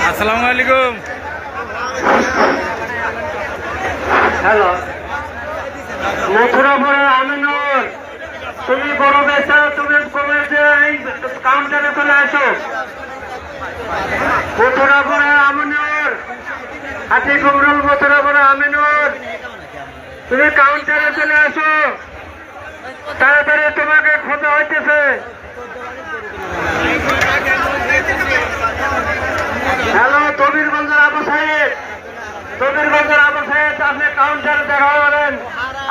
আসসালামু আলাইকুম। হ্যালো, মথুরাপুরের আমিনুর, তুমি বড় বেচা, তুমি এই কাউন্টারে চলে আসো। মথুরাপুরের আমিনুর, হাতি কুমরুল, মথুরাপুরের আমিনুর, তুমি কাউন্টারে চলে আসো, তাড়াতাড়ি তোমাকে খোঁজা হইতেছে। হ্যালো, তবিরগঞ্জের আবু সাহেব, তবিরগঞ্জের আবু সাহেব, আপনি কাউন্টারে দেখা করেন,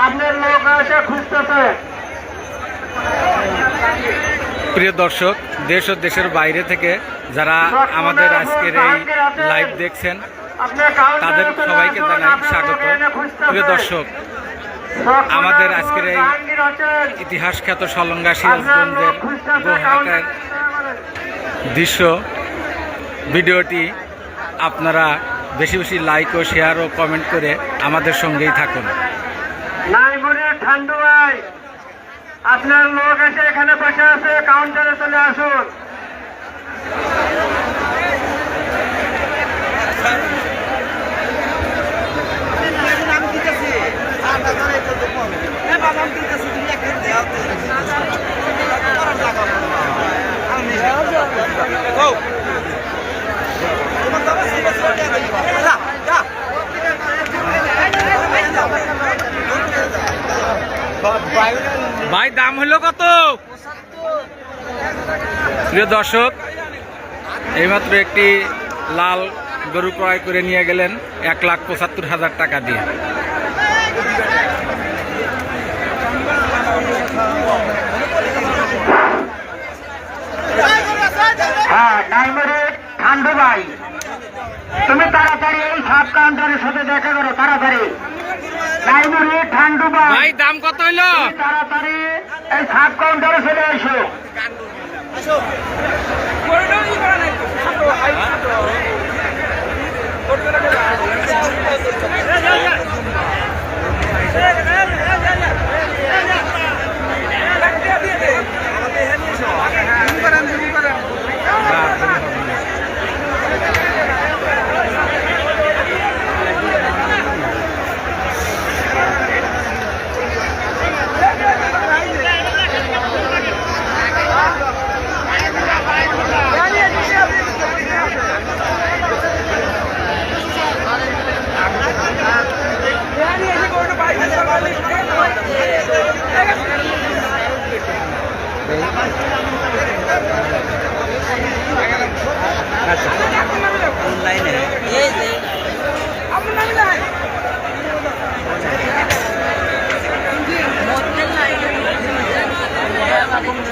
আপনার লোক এসে খুঁজতেছে। প্রিয় দর্শক, দেশ ও দেশের বাইরে থেকে যারা আমাদের আজকের এই লাইভ দেখছেন তাদের সবাইকে জানাই স্বাগত। প্রিয় দর্শক, আমাদের আজকের এই ইতিহাস খ্যাত সলঙ্গা সিরাজগঞ্জের গোহাটের দৃশ্য ভিডিওটি আপনারা বেশি বেশি লাইক ও শেয়ার ও কমেন্ট করে আমাদের সঙ্গেই থাকুন। ঠান্ডু ভাই, আপনার লোক এসে এখানে বসে আছে, কাউন্টারে চলে আসুন। ভাই, দাম হলো কত? প্রিয় দর্শক, এইমাত্র একটি লাল গরু ক্রয় করে নিয়ে গেলেন 1,75,000 টাকা দিয়ে। হ্যাঁ, ঠান্ডু ভাই, তুমি তাড়াতাড়ি এই সাব কাউন্টারের সাথে দেখা করো, তাড়াতাড়ি। ঠান্ডু ভাই, দাম কত হইলো? তাড়াতাড়ি এই সাব কাউন্টারে চলে আসো।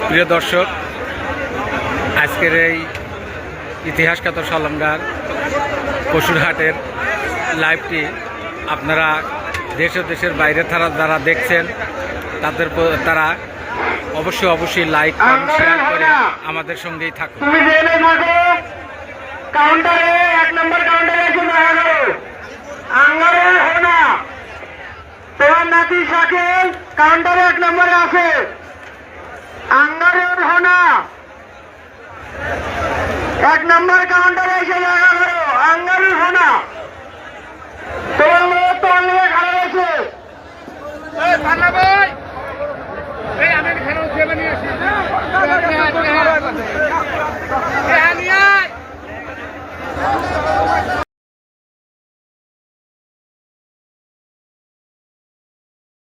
প্রিয় দর্শক, আজকের এই ইতিহাসখ্যাত সলঙ্গার পশুরহাটের লাইভটি আপনারা দেশ ও দেশের বাইরে যারা দেখছেন তারা অবশ্যই লাইক শেয়ার করে আমাদের সঙ্গেই থাকুন। কাউন্টারে 1 নম্বর কাউন্টারে এসে দেখা করো। আঙ্গারে হোনা, তোমার নাতি শাকিল কাউন্টারে 1 নম্বরে আছে। আঙ্গারে হোনা 1 নম্বর কাউন্টারে এসে